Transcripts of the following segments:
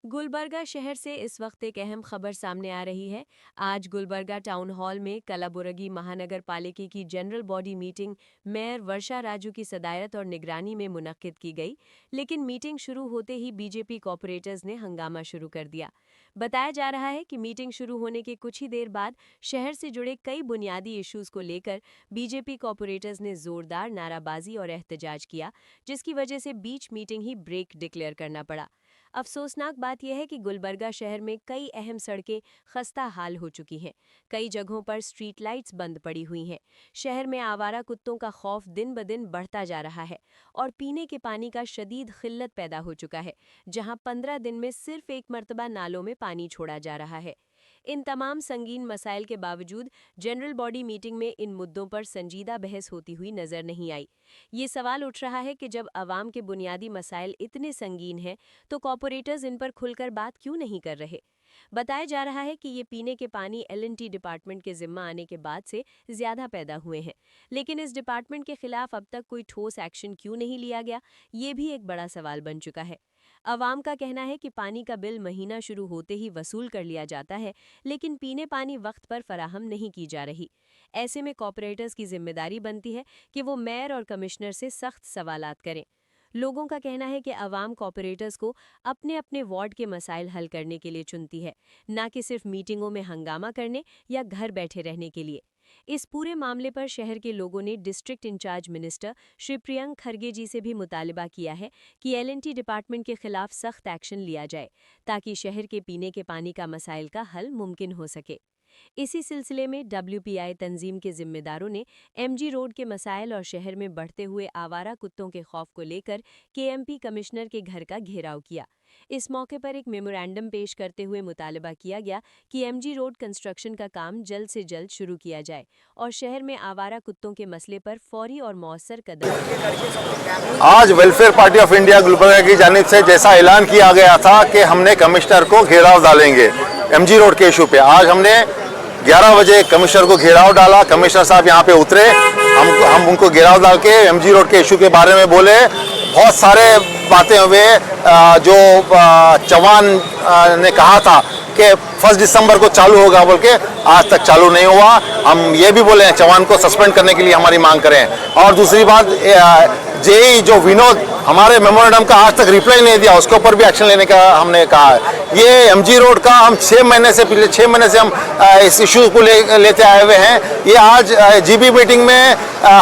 गुलबर्गा शहर से इस वक्त एक अहम खबर सामने आ रही है। आज गुलबर्गा टाउन हॉल में कलाबुरगी महानगर पालिका की जनरल बॉडी मीटिंग मेयर वर्षा राजू की सदायत और निगरानी में मुनक्किद की गई, लेकिन मीटिंग शुरू होते ही बीजेपी कॉर्पोरेटर्स ने हंगामा शुरू कर दिया। बताया जा रहा है कि मीटिंग शुरू होने के कुछ ही देर बाद शहर से जुड़े कई बुनियादी इश्यूज को लेकर बीजेपी कॉर्पोरेटर्स ने जोरदार नाराबाजी और एहतजाज किया, जिसकी वजह से बीच मीटिंग ही ब्रेक डिक्लेयर करना पड़ा। अफसोसनाक बात यह है कि गुलबर्गा शहर में कई अहम सड़कें खस्ता हाल हो चुकी हैं। कई जगहों पर स्ट्रीट लाइट्स बंद पड़ी हुई हैं। शहर में आवारा कुत्तों का खौफ दिन ब दिन बढ़ता जा रहा है और पीने के पानी का शदीद किल्लत पैदा हो चुका है, जहां 15 दिन में सिर्फ एक मरतबा नालों में पानी छोड़ा जा रहा है। इन तमाम संगीन मसाइल के बावजूद जनरल बॉडी मीटिंग में इन मुद्दों पर संजीदा बहस होती हुई नजर नहीं आई। ये सवाल उठ रहा है कि जब अवाम के बुनियादी मसाइल इतने संगीन हैं तो कॉर्पोरेटर्स इन पर खुलकर बात क्यों नहीं कर रहे। बताया जा रहा है कि ये पीने के पानी L&T डिपार्टमेंट के जिम्मा आने के बाद से ज्यादा पैदा हुए हैं, लेकिन इस डिपार्टमेंट के खिलाफ अब तक कोई ठोस एक्शन क्यों नहीं लिया गया, ये भी एक बड़ा सवाल बन चुका है। अवाम का कहना है कि पानी का बिल महीना शुरू होते ही वसूल कर लिया जाता है, लेकिन पीने पानी वक्त पर फराहम नहीं की जा रही। ऐसे में कॉर्पोरेटर्स की जिम्मेदारी बनती है कि वो मेयर और कमिश्नर से सख्त सवालात करें। लोगों का कहना है कि अवाम कॉर्पोरेटर्स को अपने अपने वार्ड के मसाइल हल करने के लिए चुनती है, ना कि सिर्फ मीटिंगों में हंगामा करने या घर बैठे रहने के लिए। इस पूरे मामले पर शहर के लोगों ने district incharge minister Shri Priyank Kharge ji से भी मुतालबा किया है कि L&T डिपार्टमेंट के खिलाफ सख्त एक्शन लिया जाए, ताकि शहर के पीने के पानी का मसाइल का हल मुमकिन हो सके। इसी सिलसिले में WPI तंजीम के जिम्मेदारों ने MG रोड के मसाइल और शहर में बढ़ते हुए आवारा कुत्तों के खौफ को लेकर KMP कमिश्नर के घर का घेराव किया। इस मौके पर एक मेमोरेंडम पेश करते हुए मुतालबा किया गया कि MG रोड कंस्ट्रक्शन का काम जल्द से जल्द शुरू किया जाए और शहर में आवारा कुत्तों के मसले पर फौरी और मौसर कदम। आज welfare party of India Gulbarga की जानिब से जैसा ऐलान किया गया था कि हमने कमिश्नर को घेराव डालेंगे MG रोड के इशू पे, आज हमने 11 बजे कमिश्नर को घेराव डाला। कमिश्नर साहब यहाँ पे उतरे, हम उनको घेराव डाल के MG रोड के इशू के बारे में बोले। बहुत सारे बातें हुए, जो चौहान ने कहा था कि 1 दिसंबर को चालू होगा बोल के, आज तक चालू नहीं हुआ। हम ये भी बोले हैं चौहान को सस्पेंड करने के लिए हमारी मांग करें। और दूसरी बात, जेई जो विनोद हमारे मेमोरेंडम का आज तक रिप्लाई नहीं दिया, उसके ऊपर भी एक्शन लेने का हमने कहा है। ये MG रोड का हम 6 महीने से हम इस इशू को लेते आए हुए हैं। ये आज GB मीटिंग में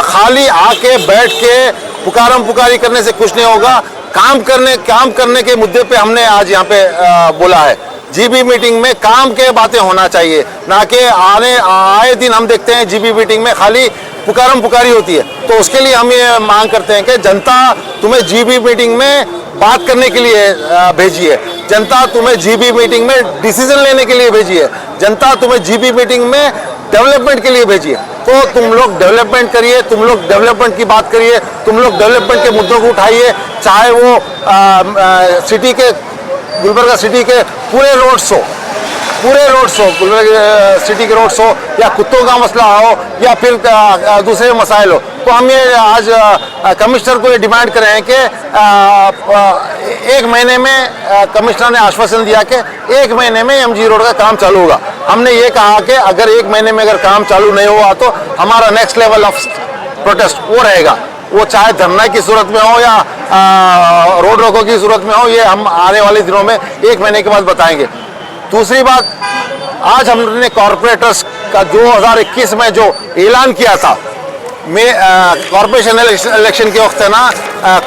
खाली आके बैठ के पुकारम पुकारी करने से कुछ नहीं होगा। काम करने के मुद्दे पे हमने आज यहाँ पे बोला है। GB मीटिंग में काम के बातें होना चाहिए, ना कि आए दिन हम देखते हैं GB मीटिंग में खाली पुकारम पुकारी होती है। तो उसके लिए हम ये मांग करते हैं कि जनता तुम्हें GB मीटिंग में बात करने के लिए भेजी है, जनता तुम्हें GB मीटिंग में डिसीजन लेने के लिए भेजी है, जनता तुम्हें GB मीटिंग में डेवलपमेंट के लिए भेजी है। तो तुम लोग डेवलपमेंट करिए, तुम लोग डेवलपमेंट की बात करिए, तुम लोग डेवलपमेंट के मुद्दों को उठाइए, चाहे वो सिटी के गुलबर्गा सिटी के पूरे रोड्स हो, गुलबर्गा सिटी के रोड्स हो, या कुत्तों का मसला हो, या फिर दूसरे मसाइल हो। तो हम ये आज कमिश्नर को ये डिमांड कर रहे हैं कि 1 महीने में, कमिश्नर ने आश्वासन दिया कि 1 महीने में MG रोड का काम चालू होगा। हमने ये कहा कि अगर 1 महीने में अगर काम चालू नहीं हुआ तो हमारा नेक्स्ट लेवल ऑफ प्रोटेस्ट वो रहेगा, वो चाहे धरना की सूरत में हो या रोड रोको की सूरत में हो। ये हम आने वाले दिनों में 1 महीने के बाद बताएंगे। दूसरी बात, आज हमने कॉर्पोरेटर्स का 2021 में जो ऐलान किया था, कॉर्पोरेशन इलेक्शन के वक्त है ना,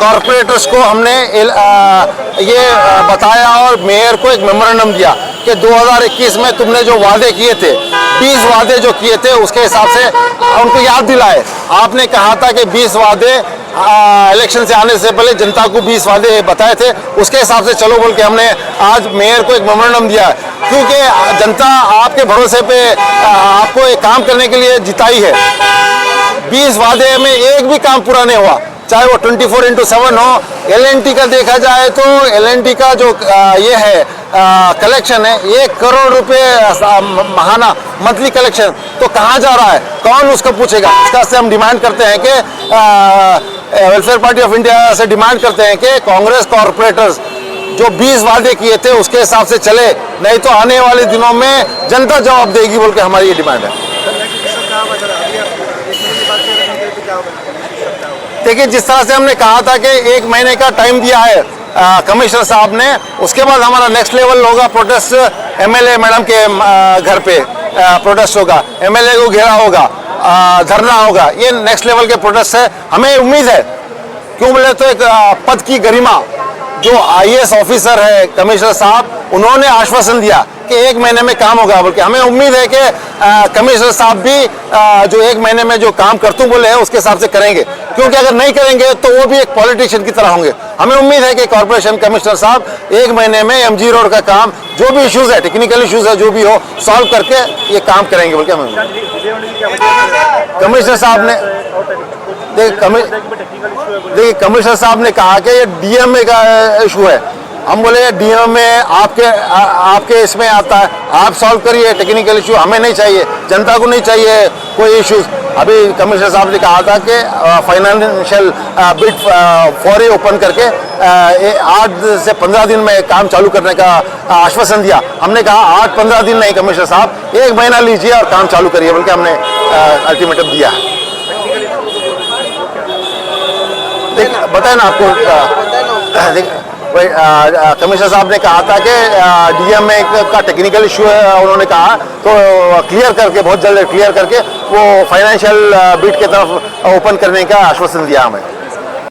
कॉर्पोरेटर्स को हमने ये बताया और मेयर को एक मेमोरेंडम दिया कि 2021 में तुमने जो वादे किए थे, 20 वादे जो किए थे, उसके हिसाब से उनको याद दिलाए। आपने कहा था कि 20 वादे इलेक्शन से आने से पहले जनता को 20 वादे बताए थे, उसके हिसाब से चलो बोल के हमने आज मेयर को एक मेमोरेंडम दिया है। क्योंकि जनता आपके भरोसे पे आपको एक काम करने के लिए जिताई है। 20 वादे में एक भी काम पूरा नहीं हुआ, चाहे वो 24/7 हो। L&T का देखा जाए तो L&T का जो ये है कलेक्शन है, 1 करोड़ रुपए महाना मंथली कलेक्शन, तो कहाँ जा रहा है, कौन उसको पूछेगा। इसका से हम डिमांड करते हैं कि वेलफेयर पार्टी ऑफ इंडिया से डिमांड करते हैं कि कांग्रेस कॉर्पोरेटर्स जो 20 वादे किए थे उसके हिसाब से चले, नहीं तो आने वाले दिनों में जनता जवाब देगी बोल के हमारी ये डिमांड है। देखिए, जिस तरह से हमने कहा था कि 1 महीने का टाइम दिया है कमिश्नर साहब ने, उसके बाद हमारा नेक्स्ट लेवल होगा प्रोटेस्ट, एमएलए मैडम के घर पे प्रोटेस्ट होगा, एमएलए को घेरा होगा, धरना होगा। ये नेक्स्ट लेवल के प्रोटेस्ट है। हमें उम्मीद है, क्यों बोले तो एक पद की गरिमा, जो आईएएस ऑफिसर है कमिश्नर साहब, उन्होंने आश्वासन दिया कि 1 महीने में काम होगा बोल के। हमें उम्मीद है कि कमिश्नर साहब भी जो 1 महीने में जो काम करतूं बोले हैं उसके हिसाब से करेंगे, क्योंकि अगर नहीं करेंगे तो वो भी एक पॉलिटिशियन की तरह होंगे। हमें उम्मीद है कि कॉर्पोरेशन कमिश्नर साहब 1 महीने में एमजी रोड का काम, जो भी इश्यूज है, टेक्निकल इश्यूज है, जो भी हो, सॉल्व करके ये काम करेंगे बोल के हमें कमिश्नर साहब ने देखिए कमिश्नर साहब ने कहा कि ये डीएमए का इशू है। हम बोले डीएमए आपके इसमें आता है, आप सॉल्व करिए टेक्निकल इशू, हमें नहीं चाहिए, जनता को नहीं चाहिए कोई इश्यूज। अभी कमिश्नर साहब ने कहा था कि फाइनेंशियल बिड फौरी ओपन करके 8 से 15 दिन में काम चालू करने का आश्वासन दिया। हमने कहा 8-15 दिन नहीं कमिश्नर साहब, 1 महीना लीजिए और काम चालू करिए बोल के हमने अल्टीमेटम दिया है। बताए ना आपको, कमिश्नर साहब ने कहा था कि डीएमए का टेक्निकल इशू है, उन्होंने कहा तो क्लियर करके, बहुत जल्द क्लियर करके वो फाइनेंशियल बिड की तरफ ओपन करने का आश्वासन दिया हमें।